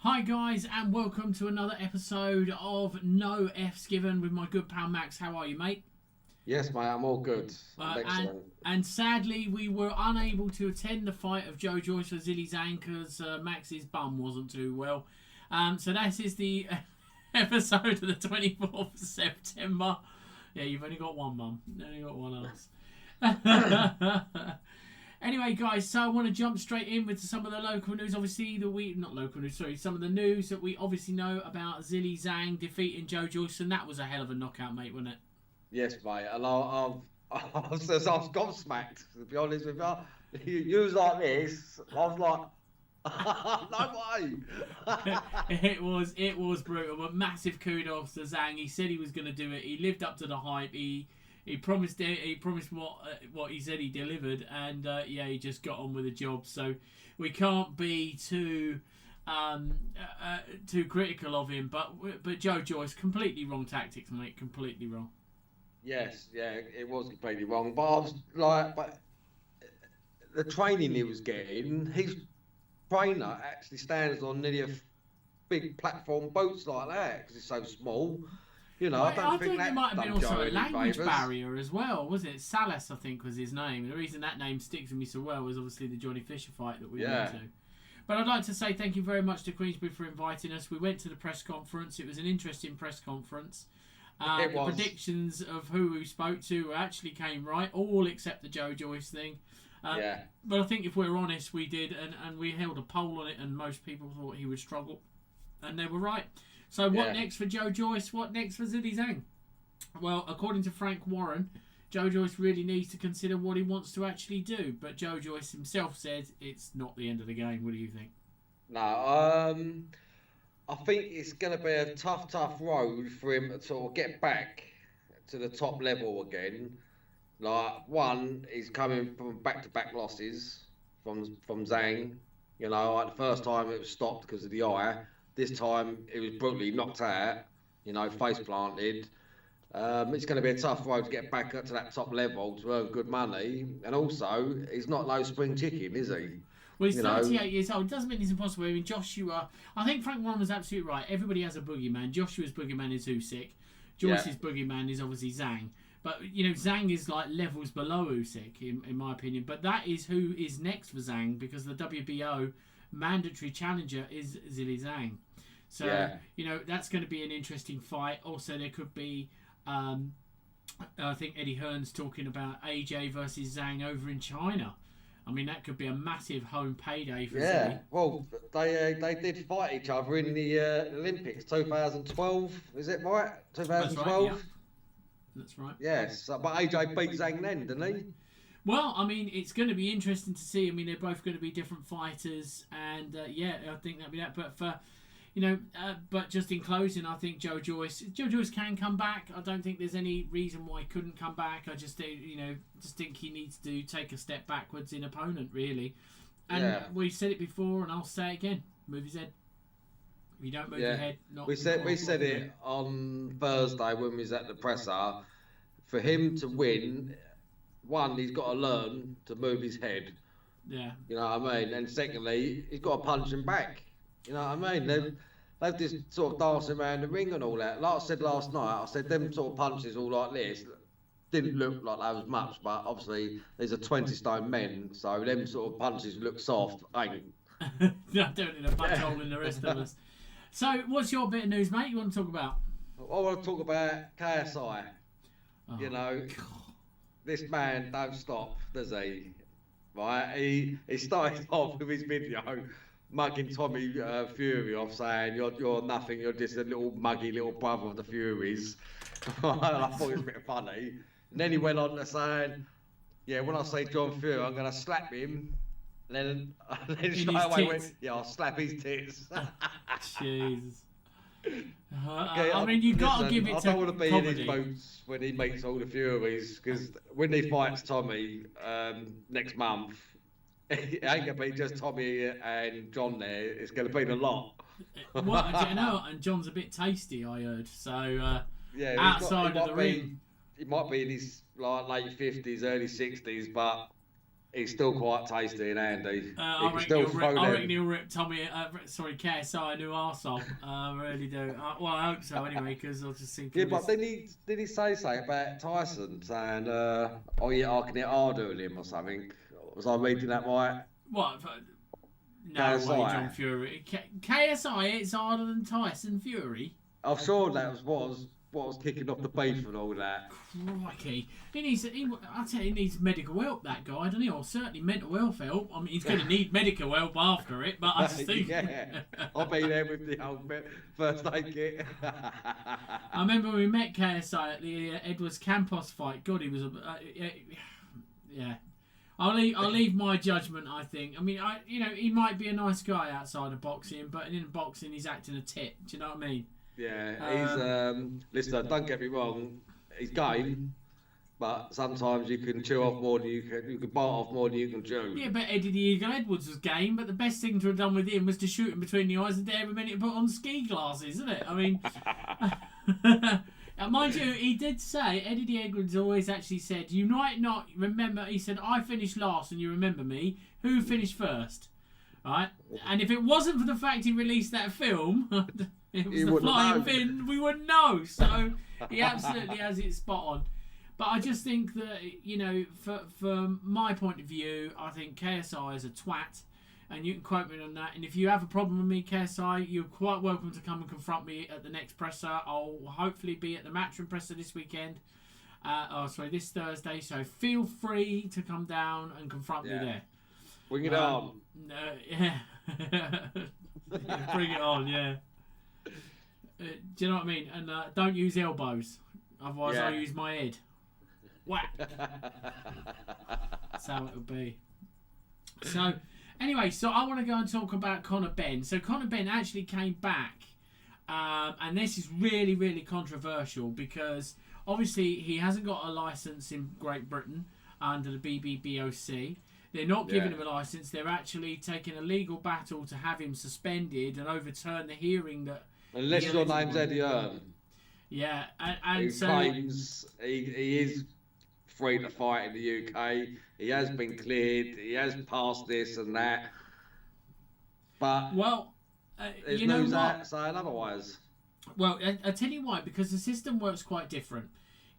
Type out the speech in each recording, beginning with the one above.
Hi guys, and welcome to another episode of No F's Given with my good pal Max. How are you, mate? Yes, mate, I'm all good. I'm Uh, and excellent. and sadly, we were unable to attend the fight of Joe Joyce for Zilly Zhang because Max's bum wasn't too well. So this is the episode of the 24th of September. Yeah, you've only got one mum. You only got one ass. Anyway, guys, so I want to jump straight in with some of the local news. Obviously, not local news, sorry, some of the news that we obviously know about Zilly Zhang defeating Joe Joyce, and that was a hell of a knockout, mate, wasn't it? Yes, mate, and I was gobsmacked, to be honest with you. You was like this, I was like, no way. It was brutal, but massive kudos to Zhang. He said he was going to do it. He lived up to the hype. He promised it. He promised what he said he delivered, and yeah, he just got on with the job. So we can't be too critical of him. But Joe Joyce, completely wrong tactics, mate. Completely wrong. Yes, yeah, it was completely wrong, but I was like, but the training he was getting, his trainer actually stands on nearly a big platform boats like that because it's so small. I I don't think think there that might have been done also Joe a any language favours. barrier as well, wasn't it? Salas, I think, was his name. The reason that name sticks with me so well was obviously the Johnny Fisher fight that we went Yeah, to. But I'd like to say thank you very much to Queensbury for inviting us. We went to the press conference. It was an interesting press conference. it The was. predictions of who we spoke to actually came right, all except the Joe Joyce thing. Uh, Yeah, but I think if we're honest, we did, and we held a poll on it, and most people thought he would struggle, and they were right. So what yeah. next for Joe Joyce? What next for Zidane Zhang? Well, according to Frank Warren, Joe Joyce really needs to consider what he wants to actually do. But Joe Joyce himself said it's not the end of the game. What do you think? No, I think it's going to be a tough road for him to sort of get back to the top level again. Like one, he's coming from back-to-back losses from Zhang. Like the first time it was stopped because of the eye. This time it was brutally knocked out. Face planted. It's going to be a tough road to get back up to that top level to earn good money. And also, he's not no spring chicken, is he? Well, he's You know, 38 years old. It doesn't mean it's impossible. I mean, Joshua, I think Frank Warren was absolutely right. Everybody has a boogeyman. Joshua's boogeyman is Usyk. yeah, Joyce's boogeyman is obviously Zhang. But, Zhang is like levels below Usyk, in my opinion. But that is who is next for Zhang because the WBO mandatory challenger is Zili Zhang. So, yeah. that's going to be an interesting fight. Also, there could be, I think Eddie Hearn's talking about AJ versus Zhang over in China. I mean, that could be a massive home payday for Yeah, Zilly. well, they did fight each other in the Olympics 2012. Is it right? That's right, yeah. 2012. That's right. Yes, but AJ beat Zhang then, didn't he? Well, I mean, it's going to be interesting to see. I mean, they're both going to be different fighters, and yeah, I think that'll be that. But but just in closing, I think Joe Joyce can come back. I don't think there's any reason why he couldn't come back. I just just think he needs to take a step backwards in opponent, really. And Yeah, we said it before, and I'll say it again: move his head. If you don't move your yeah. head, not We said not we a said problem. it on Thursday when we was at the presser. For him to win, one, he's got to learn to move his head. Yeah. You know what I mean? And secondly, he's got to punch him back. You know what I mean? They've just sort of dancing around the ring and all that. Like I said last night, I said them sort of punches all like this didn't look like they was much, but obviously these are 20 stone men, so them sort of punches look soft. Ain't. I don't need a punch hole in the rest of us. So, what's your bit of news, mate? You want to talk about? I want to talk about KSI. Oh, You know, God. this man don't stop, does he? Right? He started off with his video mugging Tommy Fury off, saying you're nothing, you're just a little muggy little brother of the Furies. And I thought it was a bit funny. And then he went on to saying, yeah, when I say John Fury, I'm going to slap him. And then In straight his away tits. went, yeah, I'll slap his tits. Jesus. Okay, I mean, you got to listen, give it I to don't want to be in his comedy. boots when he meets all the Furies, because when he fights Tommy next month, it ain't going to be just Tommy and John there. It's going to be the lot. What I don't know, and John's a bit tasty, I heard. So Yeah, outside of the ring, he might be in his like late 50s, early 60s, but he's still quite tasty and handy. He I can still throw them. reckon he'll rip Tommy, KSI a new arsehole. I really do. Well, I hope so anyway, because I was just thinking. Yeah, but did he say something about Tyson saying, oh yeah, I can hit harder than him or something? Was I reading that right? What? No KSI. way, John Fury. KSI hits harder than Tyson Fury. I'm sure that was what was kicking off the beef and all that. Crikey. I tell you, he needs medical help, that guy, doesn't he? Or certainly mental health help. I mean, he's going to need medical help after it, but I just think... Yeah, I'll be there with the old first aid kit. I remember when we met KSI at the Edwards Campos fight. God, he was... yeah. I'll leave my judgment, I think. I mean, he might be a nice guy outside of boxing, but in boxing, he's acting a tit. Do you know what I mean? Yeah, he's listen. Don't get me wrong, he's game, but sometimes you can chew off more than you can bite off more than you can chew. Yeah, but Eddie the Eagle Edwards was game, but the best thing to have done with him was to shoot him between the eyes and every minute put on ski glasses, isn't it? I mean, mind you, he did say Eddie the Edwards always actually said, "You might not remember." He said, "I finished last, and you remember me. Who finished first?" Right? And if it wasn't for the fact he released that film. It was the flying fin, we wouldn't know. So he absolutely has it spot on. But I just think that, for my point of view, I think KSI is a twat. And you can quote me on that. And if you have a problem with me, KSI, you're quite welcome to come and confront me at the next presser. I'll hopefully be at the Matchroom presser this weekend. This Thursday. So feel free to come down and confront me there. Bring it on. Yeah. Bring it on, yeah. Do you know what I mean? And don't use elbows. Otherwise, I'll use my head. Whack. That's how it'll be. So, anyway, I want to go and talk about Conor Benn. So, Conor Benn actually came back. And this is really, really controversial because, obviously, he hasn't got a licence in Great Britain under the BBBOC. They're not giving him a licence. They're actually taking a legal battle to have him suspended and overturn the hearing that... Unless your name's Eddie Hearn. Yeah, and who so... claims he is free to fight in the UK. He has been cleared. He has passed this and that. But... Well, there's you know news what? saying otherwise. Well, I'll tell you why. Because the system works quite different.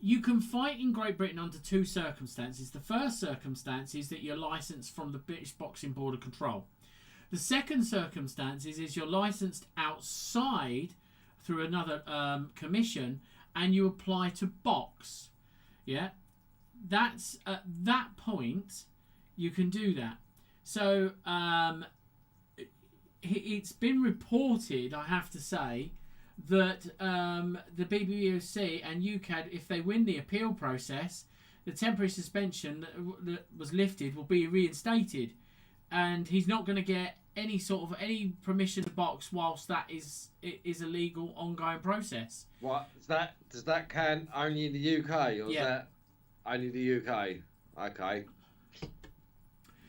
You can fight in Great Britain under two circumstances. The first circumstance is that you're licensed from the British Boxing Board of Control. The second circumstance is you're licensed outside through another commission and you apply to box. Yeah? That's at that point you can do that. So it's been reported, I have to say, that the BBOC and UKAD, if they win the appeal process, the temporary suspension that was lifted will be reinstated, and he's not going to get any permission to box whilst that is a legal ongoing process. What does that count only in the UK, or is that only the UK? Okay.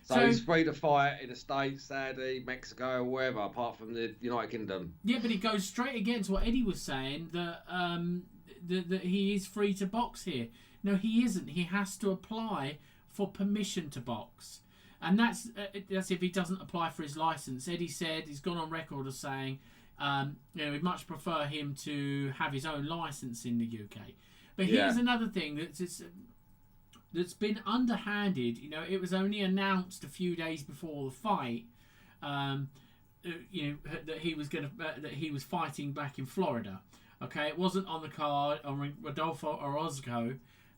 So he's free to fight in the States, Saudi, Mexico, wherever, apart from the United Kingdom. Yeah, but it goes straight against what Eddie was saying, that that he is free to box here. No, he isn't. He has to apply for permission to box. And that's if he doesn't apply for his licence. Eddie said, he's gone on record as saying, we'd much prefer him to have his own licence in the UK. But here's another thing that's been underhanded. It was only announced a few days before the fight, that he was fighting back in Florida. Okay, it wasn't on the card on Rodolfo Orozco,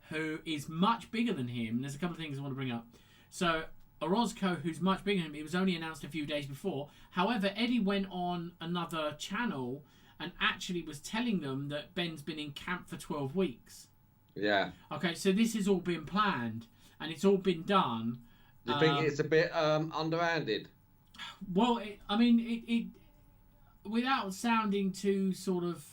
who is much bigger than him. There's a couple of things I want to bring up. So Orozco, who's much bigger than him, it was only announced a few days before. However, Eddie went on another channel and actually was telling them that Ben's been in camp for 12 weeks. Yeah. Okay, so this has all been planned and it's all been done. Do you think it's a bit underhanded? Well, it without sounding too sort of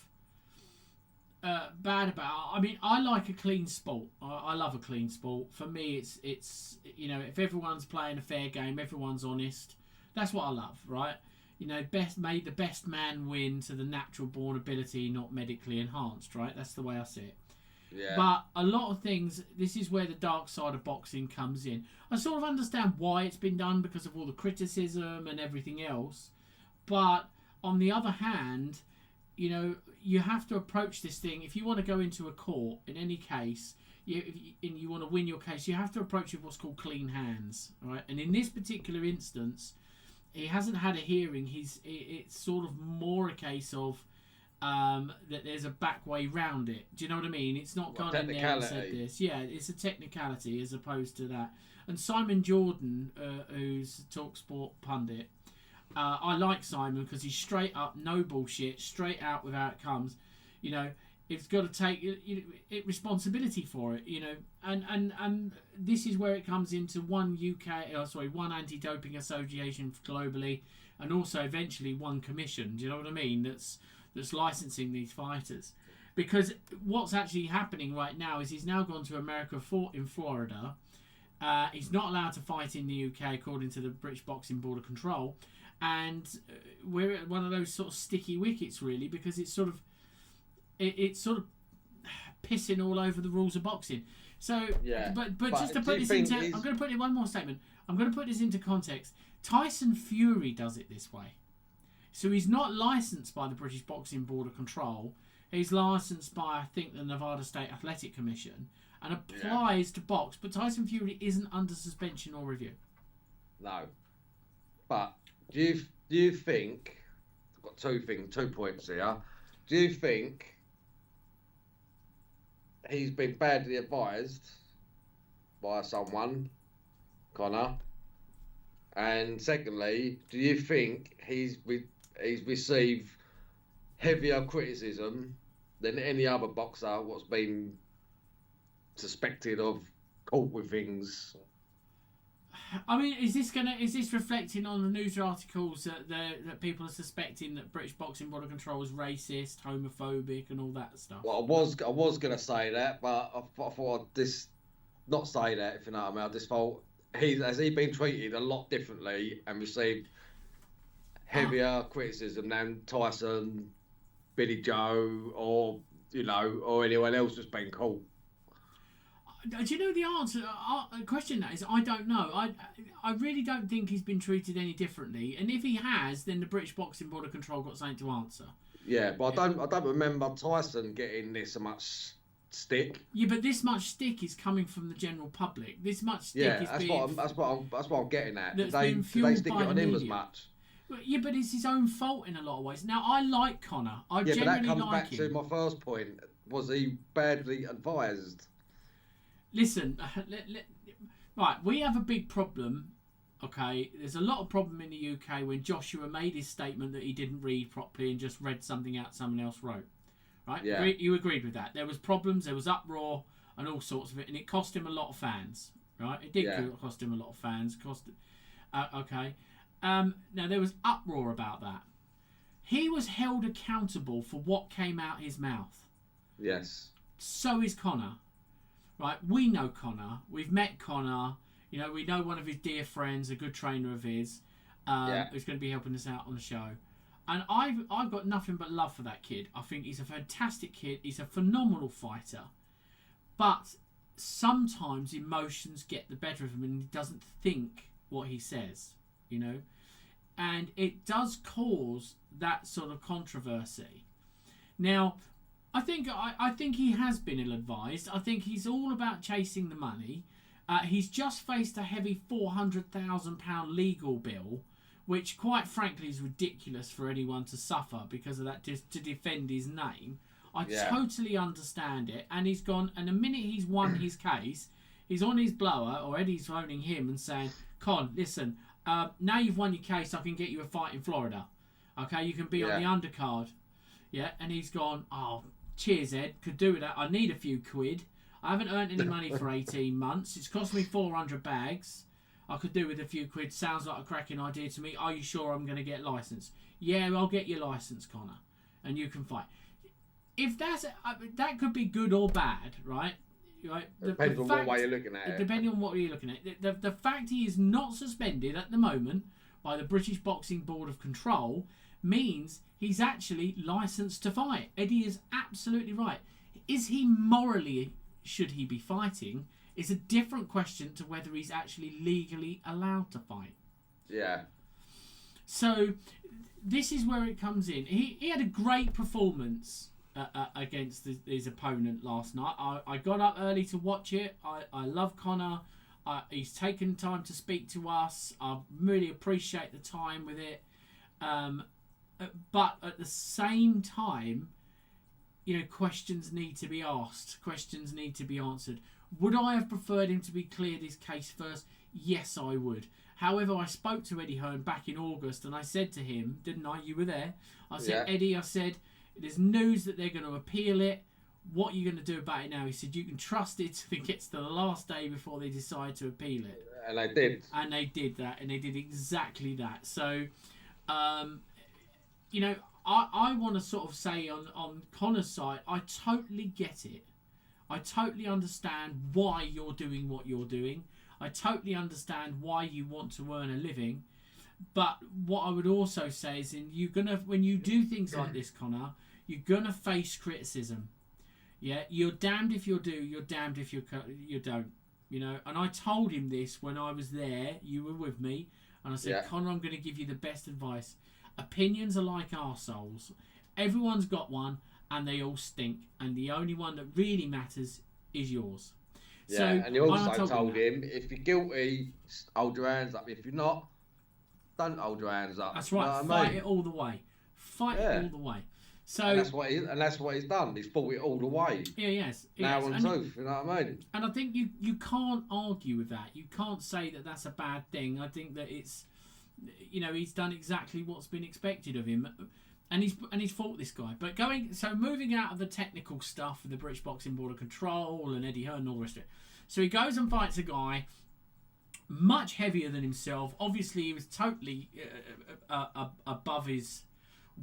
bad about it, I like a clean sport. I love a clean sport. For me, it's if everyone's playing a fair game, everyone's honest. That's what I love, right? Made the best man win to the natural born ability, not medically enhanced, right? That's the way I see it. Yeah. But a lot of things, this is where the dark side of boxing comes in. I sort of understand why it's been done because of all the criticism and everything else. But on the other hand, you know, you have to approach this thing. If you want to go into a court, in any case, and you want to win your case, you have to approach it with what's called clean hands, right? And in this particular instance, he hasn't had a hearing. It's sort of more a case of that there's a back way round it. Do you know what I mean? It's not gone in there and said this. Yeah, it's a technicality as opposed to that. And Simon Jordan, who's a TalkSport pundit, I like Simon because he's straight up, no bullshit, straight out with how it comes. You know, it's got to take responsibility for it. You know, and this is where it comes into one anti-doping association globally, and also eventually one commission. Do you know what I mean? That's licensing these fighters, because what's actually happening right now is he's now gone to America in Florida. He's not allowed to fight in the UK according to the British Boxing Board of Control, and we're at one of those sort of sticky wickets really, because it's sort of pissing all over the rules of boxing. So yeah, but just to put this into, I'm going to put in one more statement. I'm going to put this into context. Tyson Fury does it this way. So he's not licensed by the British Boxing Board of Control. He's licensed by, I think, the Nevada State Athletic Commission, and applies to box. But Tyson Fury isn't under suspension or review. No. But do you think? I've got 2 points here. Do you think he's been badly advised by someone, Conor? And secondly, do you think he's received heavier criticism than any other boxer what's been suspected of caught with things? I mean, is this reflecting on the news articles that people are suspecting that British Boxing Board of Control is racist, homophobic, and all that stuff? Well, I was gonna say that, but I thought I'd not say that, if you know what I mean. I just thought has he been treated a lot differently and received heavier criticism than Tyson, Billy Joe, or anyone else that's been caught? Do you know the answer? The question that is, I don't know. I really don't think he's been treated any differently. And if he has, then the British Boxing Board of Control got something to answer. Yeah, but I don't remember Tyson getting this much stick. Yeah, but this much stick is coming from the general public. This much stick is that's being... that's what I'm getting at. Did They they stick it on him as much? Yeah, but it's his own fault in a lot of ways. Now, I like Conor. I but that comes like back him. to my first point. Was he badly advised? Listen, right, we have a big problem, okay? There's a lot of problem in the UK when Joshua made his statement that he didn't read properly and just read something out someone else wrote, right? Yeah. You agreed with that. There was problems, there was uproar and all sorts of it, and it cost him a lot of fans, right? It did cost him a lot of fans. Okay. Now, there was uproar about that. He was held accountable for what came out his mouth. Yes. So is Conor. Right, we know Conor. We've met Conor. You know, we know one of his dear friends, a good trainer of his, who's going to be helping us out on the show. And I've got nothing but love for that kid. I think he's a fantastic kid. He's a phenomenal fighter. But sometimes emotions get the better of him and he doesn't think what he says, you know. And it does cause that sort of controversy. Now, I think he has been ill-advised. I think he's all about chasing the money. He's just faced a heavy £400,000 legal bill, which, quite frankly, is ridiculous for anyone to suffer because of that, just to defend his name. I totally understand it. And he's gone, and the minute he's won his case, he's on his blower, or Eddie's phoning him and saying, Con, listen, now you've won your case, I can get you a fight in Florida. Okay, you can be on the undercard. Yeah, and he's gone, oh, cheers, Ed. Could do with that. I need a few quid. I haven't earned any money for 18 months. It's cost me 400 bags. I could do with a few quid. Sounds like a cracking idea to me. Are you sure I'm going to get licensed? Yeah, I'll get your license, Conor, and you can fight. If that's that could be good or bad, right? Depends on what way you're looking at it. Depending on what you're looking at. The fact he is not suspended at the moment by the British Boxing Board of Control means he's actually licensed to fight. Eddie is absolutely right. Is he morally, should he be fighting, is a different question to whether he's actually legally allowed to fight. Yeah. So this is where it comes in. He had a great performance against his opponent last night. I got up early to watch it. I love Conor. He's taken time to speak to us. I really appreciate the time with it. But at the same time, questions need to be asked. Questions need to be answered. Would I have preferred him to be cleared his case first? Yes, I would. However, I spoke to Eddie Hearn back in August and I said to him, didn't I? You were there. I said, Yeah. Eddie, I said, there's news that they're going to appeal it. What are you going to do about it now? He said, you can trust it till it gets to the last day before they decide to appeal it. And they did. And they did that. And they did exactly that. So, I want to sort of say on Conor's side, I totally get it. I totally understand why you're doing what you're doing. I totally understand why you want to earn a living. But what I would also say is, when you do things like this, Conor, you're gonna face criticism. Yeah, you're damned if you do. You're damned if you don't. And I told him this when I was there. You were with me, and I said, Yeah. Conor, I'm going to give you the best advice. Opinions are like arseholes. Everyone's got one, and they all stink. And the only one that really matters is yours. Yeah, So, and you I also told that. him, if you're guilty, hold your hands up. If you're not, don't hold your hands up. That's right. You know what I Fight mean? it all the way. Fight Yeah. it all the way. So And that's what he's done. He's fought it all the way. yeah, yes. Now yes. on And tooth, you know what I mean? And I think you can't argue with that. You can't say that that's a bad thing. I think that it's, he's done exactly what's been expected of him, and he's fought this guy. But moving out of the technical stuff with the British Boxing Board of Control and Eddie Hearn and all the rest of it. So he goes and fights a guy much heavier than himself. Obviously, he was totally above his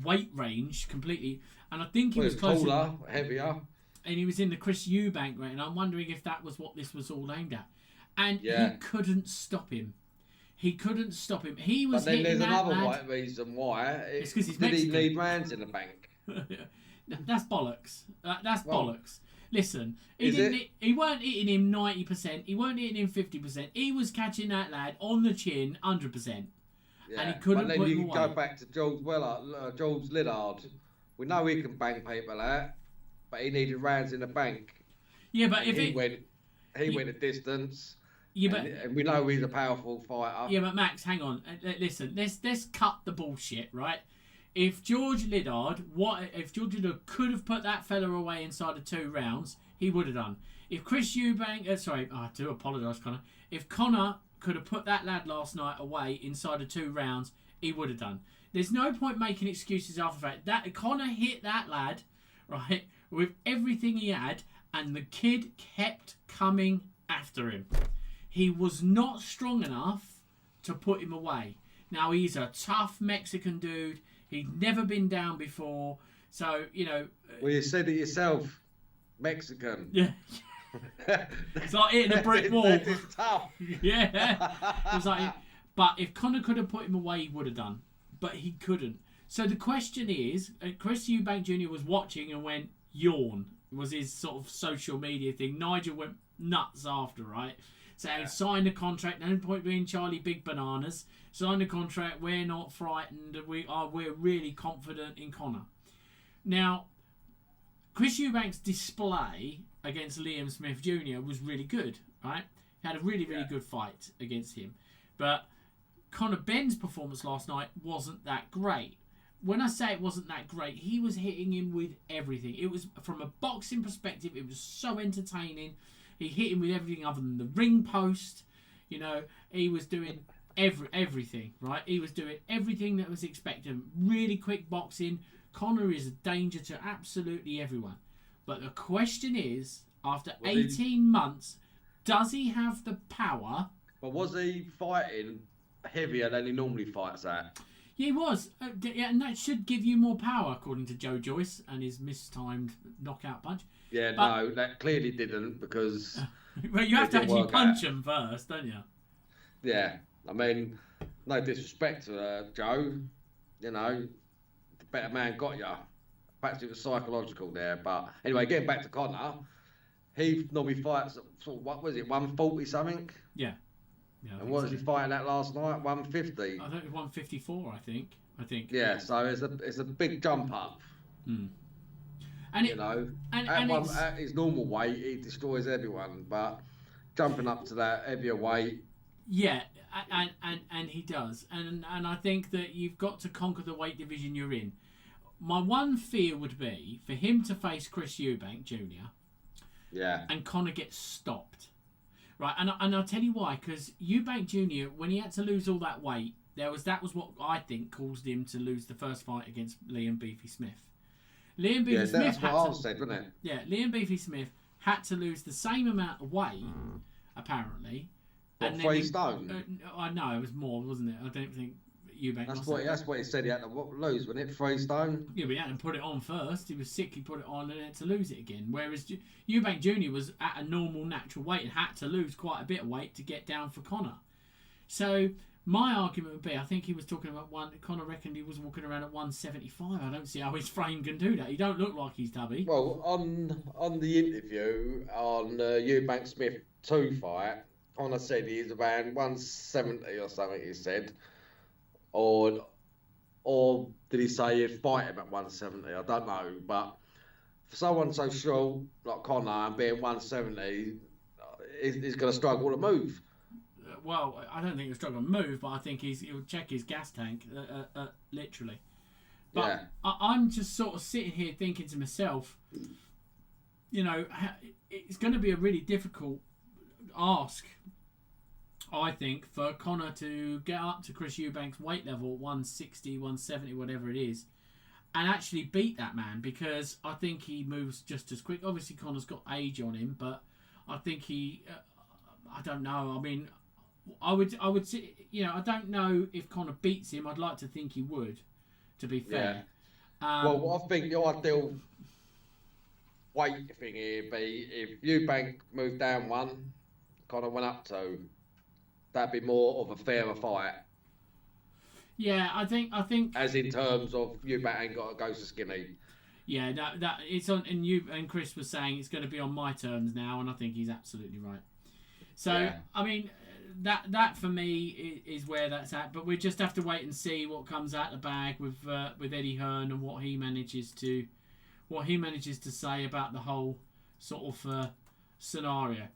weight range completely, and I think he was close. Taller, heavier. And he was in the Chris Eubank range, and I'm wondering if that was what this was all aimed at. And Yeah. he couldn't stop him. He couldn't stop him. He was But then hitting there's that another lad. reason why. It's 'cause he's Did he Mexican. need rands in the bank? That's bollocks. That's Well, bollocks. Listen, is he weren't hitting him 90%. He weren't hitting him 50%. He was catching that lad on the chin 100%. Yeah. And he couldn't but then put you him can away. go back to George Lillard. We know he can bang people out, but he needed rounds in the bank. Yeah, but if he it, went a distance. yeah, but and we know he's a powerful fighter. Yeah, but Max, hang on. Listen, let's cut the bullshit, right? If George Lillard could have put that fella away inside of 2 rounds, he would have done. If Chris Eubank, I do apologise, Conor. If Conor could have put that lad last night away inside of 2 rounds, he would have done. There's no point making excuses after the fact. That Conor hit that lad, right, with everything he had, and the kid kept coming after him. He was not strong enough to put him away. Now, he's a tough Mexican dude. He'd never been down before. So, Well, you said it yourself, Mexican. yeah. It's like hitting a brick wall. It's tough. Yeah. It was like, but if Conor could have put him away, he would have done. But he couldn't. So the question is, Chris Eubank Jr. was watching and went, yawn. Was his sort of social media thing. Nigel went nuts after, right? So he signed a contract. No point being Charlie Big Bananas. Signed a contract. We're not frightened. We're really confident in Conor. Now, Chris Eubank's display against Liam Smith Jr. was really good, right? He had a really, really good fight against him. But Conor Benn's performance last night wasn't that great. When I say it wasn't that great, he was hitting him with everything. It was, from a boxing perspective, it was so entertaining. He hit him with everything other than the ring post. He was doing everything, right? He was doing everything that was expected. Really quick boxing. Conor is a danger to absolutely everyone. But the question is, after 18 months, does he have the power? But was he fighting heavier than he normally fights at? Yeah, he was. And that should give you more power, according to Joe Joyce and his mistimed knockout punch. Yeah, no, that clearly didn't, because... Well, you have to didn't actually work punch out. him first, don't you? Yeah, I mean, no disrespect to Joe, the better man got ya. perhaps it was psychological there. But anyway, getting back to Conor, he normally fights sort of, what was it, 140 something? Yeah. And what was he fighting at last night? 150. I think it was 154. I think. Yeah, so it's a big jump up. Mm. And at his normal weight, he destroys everyone. But jumping up to that heavier weight. Yeah, and he does. And I think that you've got to conquer the weight division you're in. My one fear would be for him to face Chris Eubank Jr. Yeah. And Conor gets stopped. Right, and I'll tell you why. Because Eubank Jr., when he had to lose all that weight, that was what I think caused him to lose the first fight against Liam Beefy Smith. Liam Beefy Smith that's what I said, wasn't it? Yeah, Liam Beefy Smith had to lose the same amount of weight, apparently. What, 3 stone? I know it was more, wasn't it? I don't think Eubank. That's what he said. He had to lose, wasn't it? 3 stone. Yeah, but he had to put it on first. He was sick. He put it on and had to lose it again. Whereas Eubank Jr. was at a normal, natural weight and had to lose quite a bit of weight to get down for Conor. So my argument would be, I think he was talking about Conor reckoned he was walking around at 175. I don't see how his frame can do that. He don't look like he's tubby. Well, on the interview on Eubank Smith 2 fight, Conor said he's around 170 or something. He said, or did he say he'd fight him at 170? I don't know. But for someone so short like Conor and being 170, he's going to struggle to move. Well, I don't think he'll struggle to move, but I think he'll check his gas tank, literally. But yeah. I'm just sort of sitting here thinking to myself, it's going to be a really difficult ask, I think, for Conor to get up to Chris Eubank's weight level, 160, 170, whatever it is, and actually beat that man, because I think he moves just as quick. Obviously, Conor's got age on him, but I think I don't know. I mean, I would say, I don't know if Conor beats him. I'd like to think he would, to be fair. Yeah. Well, I think the ideal weight thing here would be if Eubank moved down 1, Conor went up 2. That'd be more of a fairer fight. Yeah, I think. As in terms of Eubank ain't got to go so skinny. Yeah, that it's on, and Chris was saying it's going to be on my terms now, and I think he's absolutely right. So yeah. I mean, that for me is where that's at. But we just have to wait and see what comes out the bag with Eddie Hearn and what he manages to say about the whole sort of scenario.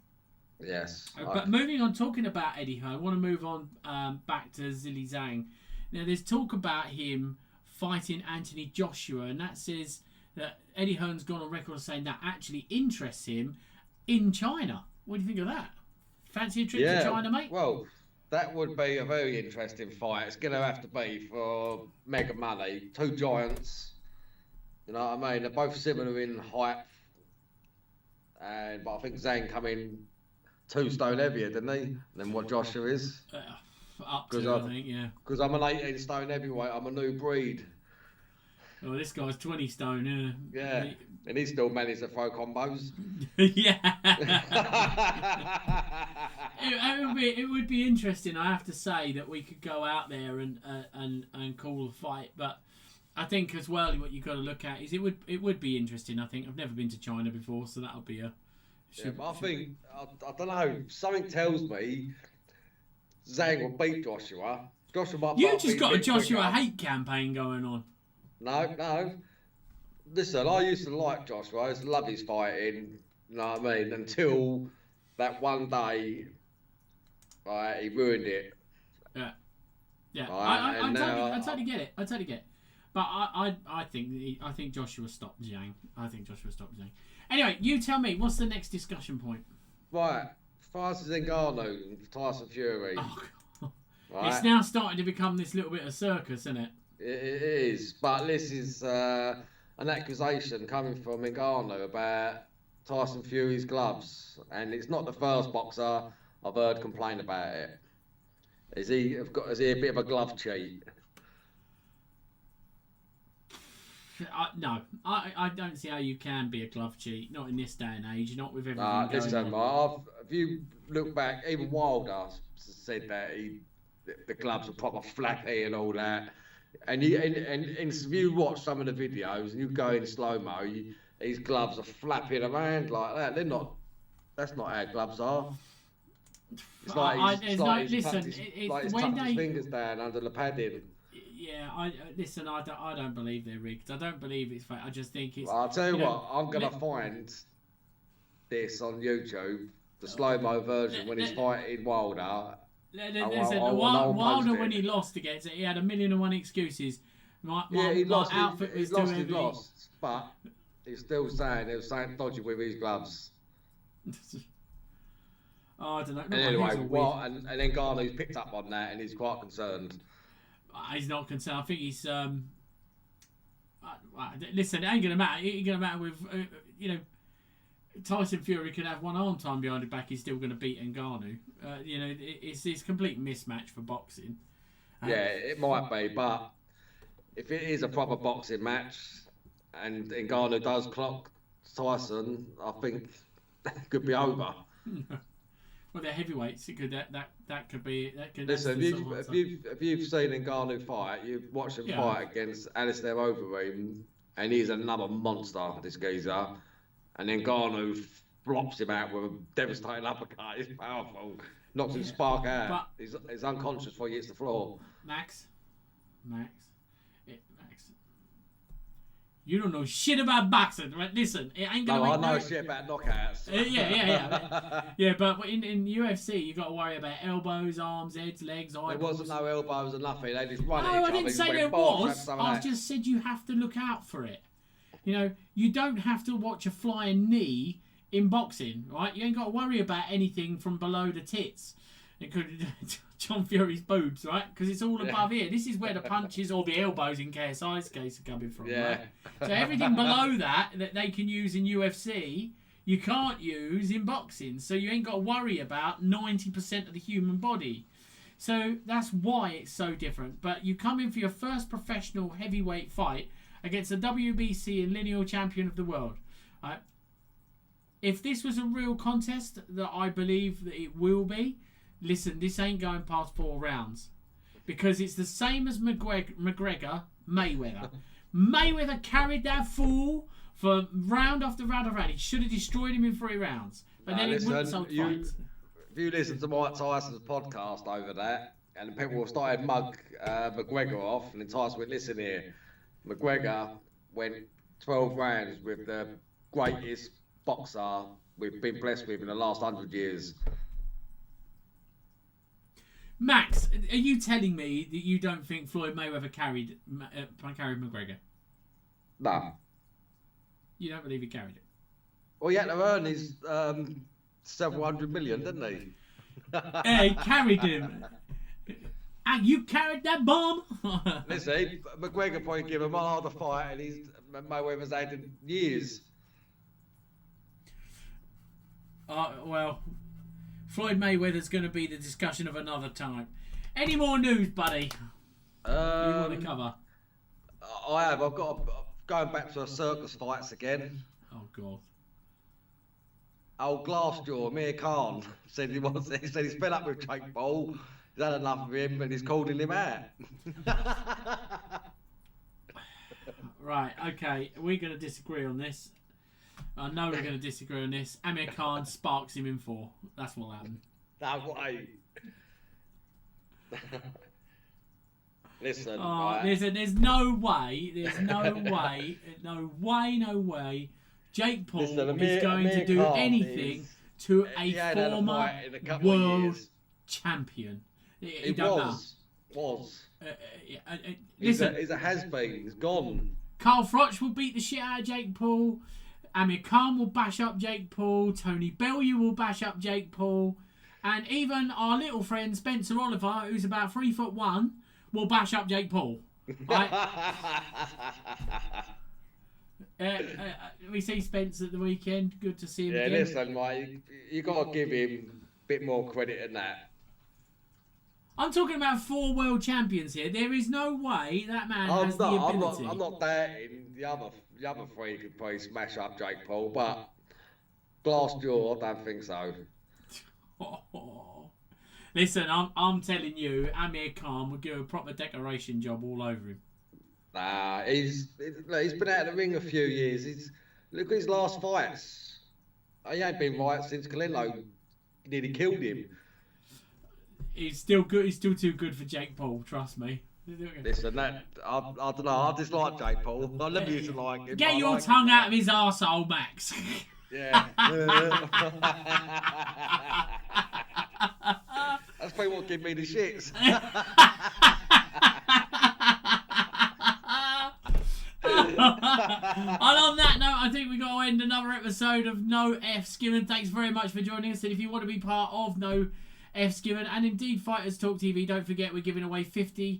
Yes. But moving on, talking about Eddie Hearn, I want to move on back to Zhilei Zhang. Now, there's talk about him fighting Anthony Joshua, and that says that Eddie Hearn's gone on record saying that actually interests him in China. What do you think of that? Fancy a trip to China, mate? Well, that would be a very interesting fight. It's going to have to be for mega money. 2 giants. You know what I mean? They're both similar in height. But I think Zhang come in 2 stone heavier, didn't he, than what Joshua is? Up to, I think, yeah. Because I'm an 18 stone heavyweight. I'm a new breed. Oh, this guy's 20 stone, yeah. Yeah, and he still managed to throw combos. Yeah. it would be interesting, I have to say, that we could go out there and call a fight. But I think as well, what you've got to look at is it would be interesting. I think I've never been to China before, so that'll be a... I think, I don't know, something tells me Zhang will beat Joshua. You just got a Joshua hate campaign going on. No. Listen, I used to like Joshua. I used to love his fighting. You know what I mean? Until that one day, he ruined it. Yeah. I totally get it. But I think Joshua stopped Zhang. Anyway, you tell me, what's the next discussion point? Right. Francis Ngannou and Tyson Fury. Oh, right? It's now starting to become this little bit of circus, isn't it? It is. But this is an accusation coming from Ngannou about Tyson Fury's gloves. And it's not the first boxer I've heard complain about it. Is he a bit of a glove cheat? No, I don't see how you can be a glove cheat. Not in this day and age. Not with everything going on. If you look back, even Wilder said that the gloves were proper flappy and all that. And if you watch some of the videos and you go in slow mo, his gloves are flapping around like that. They're not. That's not how gloves are. It's like he's tucked his fingers down under the padding. Yeah, listen. I don't believe they're rigged. I don't believe it's fake. I just think it's. Well, I'll tell you what. I'm gonna find this on YouTube, the slow mo version when he's fighting Wilder. Listen, Wilder when he lost against it, he had 1,000,001 excuses. He lost, but he's still saying there was something dodgy with his gloves. I don't know. And anyway, and then Ngannou's picked up on that, and he's quite concerned. He's not concerned. I think he's. Listen, it ain't gonna matter. It ain't gonna matter with Tyson Fury could have one arm time behind his back. He's still gonna beat Ngannou. It's a complete mismatch for boxing. Yeah, it might be, but if it is a proper boxing match and Ngannou does clock Tyson, I think that could be over. Well, they're heavyweights. It could that could be. Listen, if you've seen Ngannou fight, you've watched him fight against Alistair Overeem, and he's another monster. This geezer, and then Ngannou flops him out with a devastating uppercut. He's powerful. Knocks him spark out. He's unconscious before he hits the floor. Max. You don't know shit about boxing, right? Listen, it ain't gonna. No, I know shit about knockouts. Yeah, but in UFC, you got to worry about elbows, arms, heads, legs, eyeballs. There wasn't no elbows or nothing. They just run at each other. I didn't say there was. I just said you have to look out for it. You don't have to watch a flying knee in boxing, right? You ain't got to worry about anything from below the tits. It could John Fury's boobs, right? Because it's all above here. This is where the punches or the elbows in KSI's case are coming from. Yeah. Right? So everything below that they can use in UFC, you can't use in boxing. So you ain't got to worry about 90% of the human body. So that's why it's so different. But you come in for your first professional heavyweight fight against the WBC and lineal champion of the world. Right? If this was a real contest that I believe that it will be, listen, this ain't going past 4 rounds. Because it's the same as McGregor, Mayweather. Mayweather carried that fool for round after round after round. He should have destroyed him in 3 rounds. But then it wouldn't sold fights. If you listen to Mike Tyson's podcast over that, and people started mug McGregor off, and then Tyson went, listen here, McGregor went 12 rounds with the greatest boxer we've been blessed with in the last 100 years. Max, are you telling me that you don't think Floyd Mayweather carried McGregor? No. You don't believe he carried it? Well, he had to earn his several hundred million, didn't he? He carried him. And you carried that bomb? Listen, McGregor probably give him a harder fight, and Mayweather's had in years. Well, Floyd Mayweather's going to be the discussion of another time. Any more news, buddy? You want to cover? I have. I've got going back to circus fights again. Oh God. Old Glassjaw, Amir Khan said he said he's fed up with Jake Paul. He's had enough of him, and he's calling him out. Right. Okay. We're going to disagree on this. I know we're going to disagree on this. Amir Khan sparks him in 4. That's what happened. No way. Listen, there's no way. No way. Jake Paul is going to do anything to a former world champion. He was. Listen, he's a has-been. He's gone. Carl Froch will beat the shit out of Jake Paul. Amir Khan will bash up Jake Paul. Tony Bellew will bash up Jake Paul. And even our little friend Spencer Oliver, who's about 3'1", will bash up Jake Paul. Right? We see Spence at the weekend. Good to see him again. Listen, mate, you got to give him a bit more credit than that. I'm talking about 4 world champions here. There is no way that man has the ability. I'm not doubting the other 3 could probably smash up Jake Paul, but Glassjaw, I don't think so. Listen, I'm telling you, Amir Khan would give a proper decoration job all over him. Nah, he's been out of the ring a few years. Look at his last fights. He ain't been right since Canelo nearly killed him. He's still good. He's still too good for Jake Paul. Trust me. Listen, I don't know. I dislike Jake Paul. I never used to like him. Get your tongue out of his arsehole, Max. Yeah. That's probably what give me the shits. And on that note, I think we got to end another episode of No F's Given. Thanks very much for joining us. And if you want to be part of No F's Given and indeed Fighters Talk TV, don't forget we're giving away $50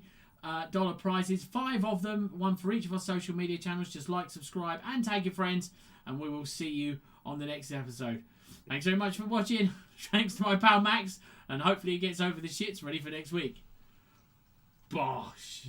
prizes, 5 of them, one for each of our social media channels. Just like, subscribe, and tag your friends, and we will see you on the next episode. Thanks very much for watching. Thanks to my pal Max, and hopefully he gets over the shits ready for next week. Bosh.